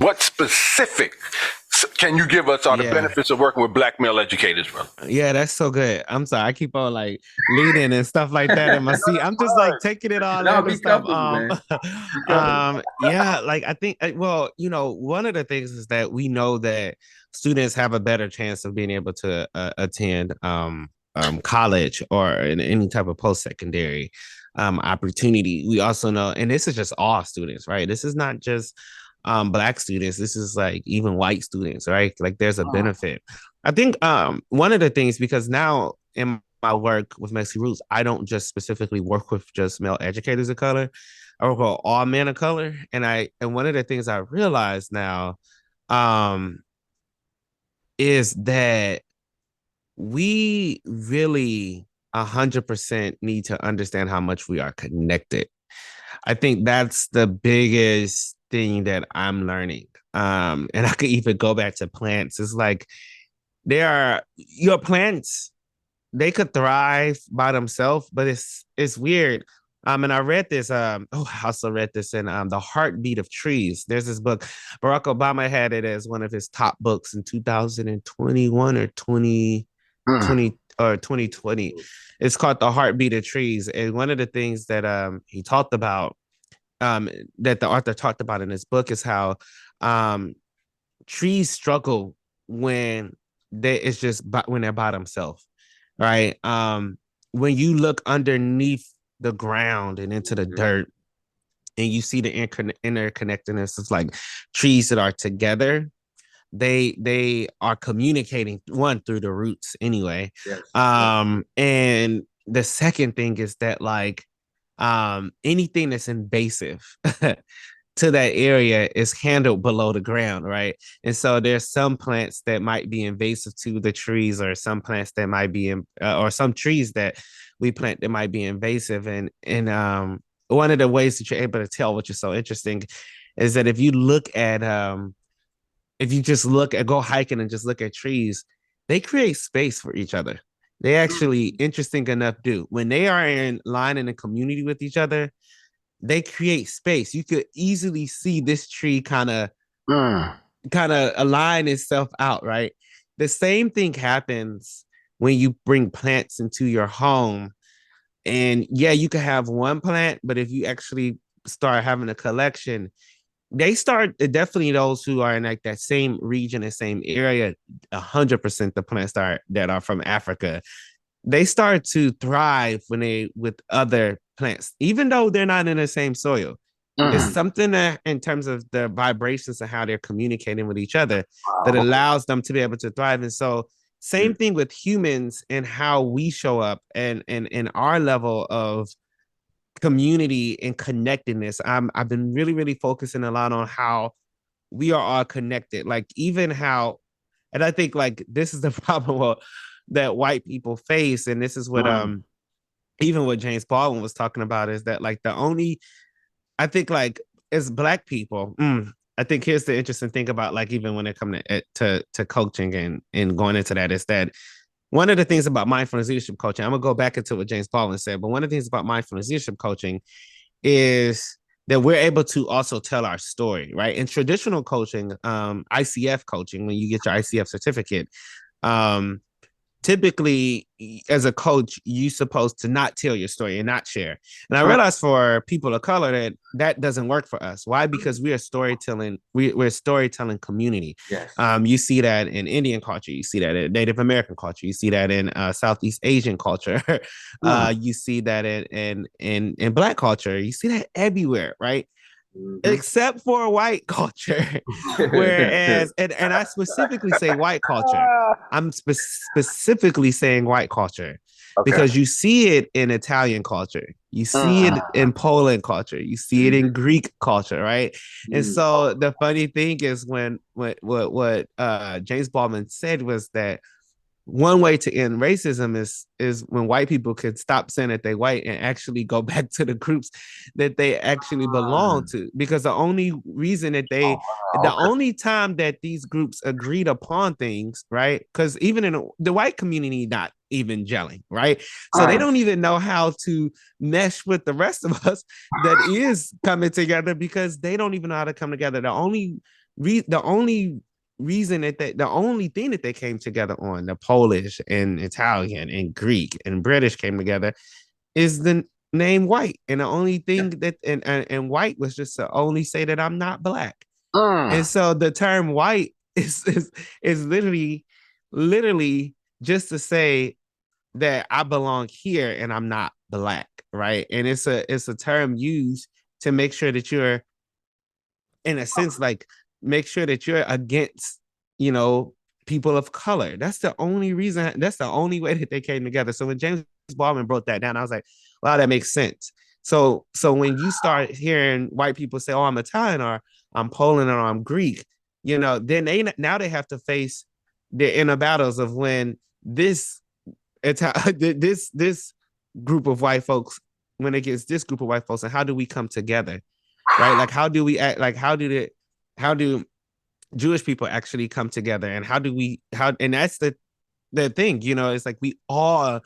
what specific can you give us are the Yeah. benefits of working with black male educators, bro? Yeah, that's so good. I'm sorry. I keep on like leading and stuff like that in my No, seat. that's I'm just like fine. taking it all No, in and be stuff. comfortable, man. Be comfortable. Yeah, like I think well, one of the things is that we know that students have a better chance of being able to attend college or in any type of post-secondary opportunity. We also know, and this is just all students, right? This is not just black students. This is like even white students, right? Like there's a benefit. I think one of the things, because now in my work with Mexi Roots, I don't just specifically work with just male educators of color. I work with all men of color. And one of the things I realize now um is that we really 100% need to understand how much we are connected. I think that's the biggest thing that I'm learning. And I could even go back to plants. It's like there are your plants, they could thrive by themselves, but it's weird. And I read this. I also read this in The Heartbeat of Trees. There's this book. Barack Obama had it as one of his top books in 2021 or 2020. It's called The Heartbeat of Trees. And one of the things that he talked about, that the author talked about in his book, is how um trees struggle when it's just when they're by themselves, right? When you look underneath the ground and into the dirt, and you see the interconnectedness of like trees that are together, they are communicating, one, through the roots anyway. Yes. And the second thing is that like anything that's invasive to that area is handled below the ground, right? And so there's some plants that might be invasive to the trees, or some plants that might be or some trees that we plant that might be invasive. And one of the ways that you're able to tell, which is so interesting, is that if you just look at go hiking and just look at trees, they create space for each other. They actually, interesting enough, do when they are in line in a community with each other, they create space. You could easily see this tree kind of align itself out, right? The same thing happens when you bring plants into your home. And yeah, you could have one plant, but if you actually start having a collection, they start definitely those who are in like that same region and same area, 100% the plants that are from Africa, they start to thrive when they with other plants, even though they're not in the same soil. It's Mm. something that, in terms of the vibrations and how they're communicating with each other, that Wow. allows them to be able to thrive. And so, same thing with humans and how we show up, and our level of community and connectedness. I've been really focusing a lot on how we are all connected. Like even how, and I think like this is the problem that white people face, and this is what Mm. even what James Baldwin was talking about, is that like the only, I think like as black people, I think here's the interesting thing about like even when it comes to coaching and going into that, is that one of the things about mindfulness leadership coaching, I'm gonna go back into what James Baldwin said, but one of the things about mindfulness leadership coaching is that we're able to also tell our story, right? In traditional coaching, ICF coaching, when you get your ICF certificate, um, typically as a coach, you're supposed to not tell your story and not share. And I realized for people of color that that doesn't work for us. Why? Because we are storytelling. We're a storytelling community. Yes. You see that in Indian culture. You see that in Native American culture. You see that in Southeast Asian culture. Mm. You see that in Black culture. You see that everywhere, right? Mhm. Except for white culture. Whereas, and I specifically say white culture. I'm specifically saying white culture Okay. because you see it in Italian culture, you see Mm. it in Poland culture, you see it in Greek culture, right? And Mm. so the funny thing is when what James Baldwin said was that one way to end racism is when white people could stop saying that they white and actually go back to the groups that they actually belong Mm. to, because the only reason that Oh, they wow. the Okay. only time that these groups agreed upon things, right? Because even in the white community not even gelling, right? So they Mm. don't even know how to mesh with the rest of us that is coming together, because they don't even know how to come together. The only the only reason the only thing that they came together on, the Polish and Italian and Greek and British came together, is the name white. And the only thing that and white was just to only say that I'm not black. And so the term white is literally just to say that I belong here and I'm not black, right? And it's a term used to make sure that you're, in a sense, like make sure that you're against, people of color. That's the only reason. That's the only way that they came together. So when James Baldwin broke that down, I was like, wow, that makes sense. So when you start hearing white people say, "Oh, I'm Italian," or "I'm Poland," or "I'm Greek," then they have to face the inner battles of when this group of white folks, when it gets this group of white folks, and how do we come together, right? Like, how do we act? Like, how do Jewish people actually come together, and and that's the thing, it's like we all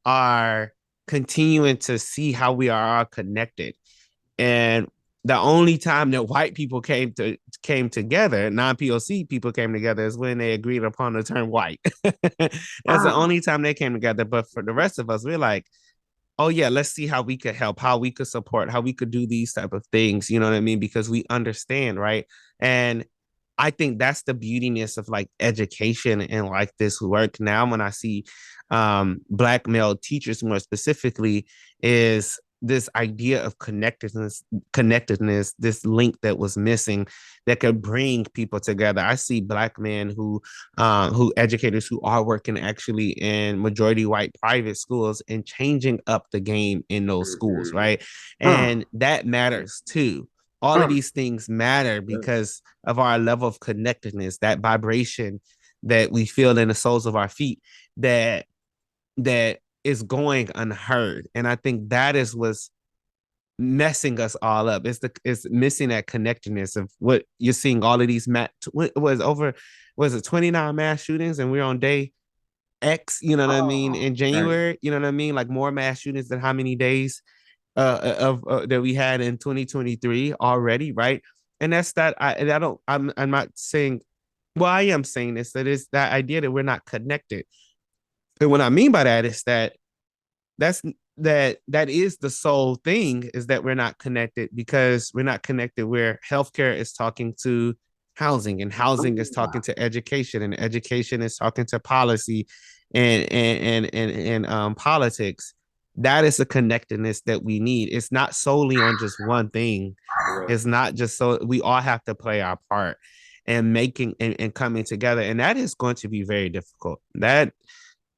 are continuing to see how we are all connected. And the only time that white people came together, non-POC people came together, is when they agreed upon the term white. That's the only time they came together. But for the rest of us, we're like, oh yeah, let's see how we could help, how we could support, how we could do these type of things. You know what I mean? Because we understand, right? And I think that's the beautiness of like education and like this work now. When I see Black male teachers more specifically, is this idea of connectedness, this link that was missing that could bring people together. I see Black men who educators who are working actually in majority white private schools and changing up the game in those schools, right? And that matters too. All of these things matter because of our level of connectedness, that vibration that we feel in the soles of our feet that is going unheard. And I think that is what's messing us all up. It's missing that connectedness of what you're seeing. All of these was it 29 mass shootings, and we're on day X, you know what I mean, in January, you know what I mean, like more mass shootings than how many days that we had in 2023 already, right? And that's that. I'm not saying, well, I am saying this, that is that idea that we're not connected. And what I mean by that is that's that is the sole thing, is that we're not connected, because we're not connected where healthcare is talking to housing, and housing is talking to education, and education is talking to policy and politics. That is the connectedness that we need. It's not solely on just one thing. It's not just so we all have to play our part and making and coming together. And that is going to be very difficult.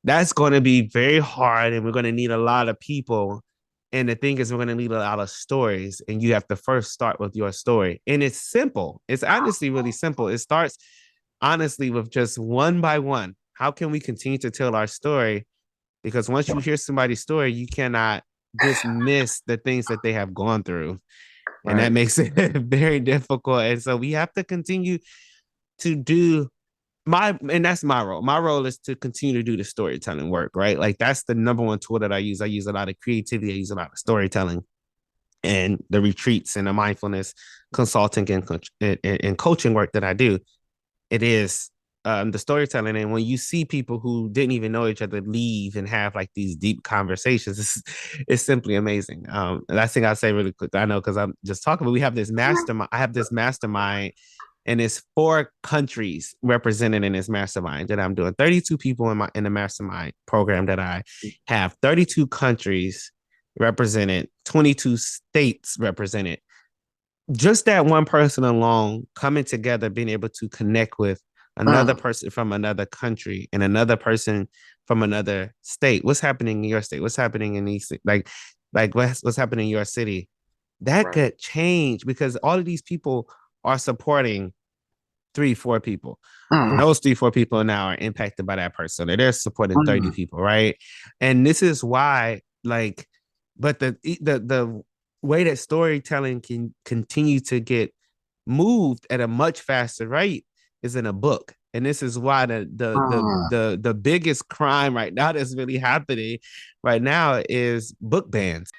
That's going to be very hard, and we're going to need a lot of people. And the thing is, we're going to need a lot of stories, and you have to first start with your story. And it's simple. It's honestly really simple. It starts honestly with just one by one. How can we continue to tell our story? Because once you hear somebody's story, you cannot dismiss the things that they have gone through. And that makes it very difficult. And so we have to continue to do and that's my role. My role is to continue to do the storytelling work, right? Like that's the number one tool that I use. I use a lot of creativity. I use a lot of storytelling, and the retreats and the mindfulness consulting and coaching work that I do. It is the storytelling. And when you see people who didn't even know each other leave and have like these deep conversations, it's simply amazing. Last thing I'll say really quick, I know because I'm just talking, but we have this mastermind. I have this mastermind, and it's 4 countries represented in this mastermind that I'm doing. 32 people in the mastermind program that I have. 32 countries represented, 22 states represented. Just that one person alone coming together, being able to connect with another person from another country and another person from another state. What's happening in your state? What's happening in these, like what's happening in your city? That could change, because all of these people are supporting 3-4 people. And those 3-4 people now are impacted by that person. They're supporting 30 people, right? And this is why, like, but the way that storytelling can continue to get moved at a much faster rate is in a book. And this is why the biggest crime right now that's really happening right now is book bans.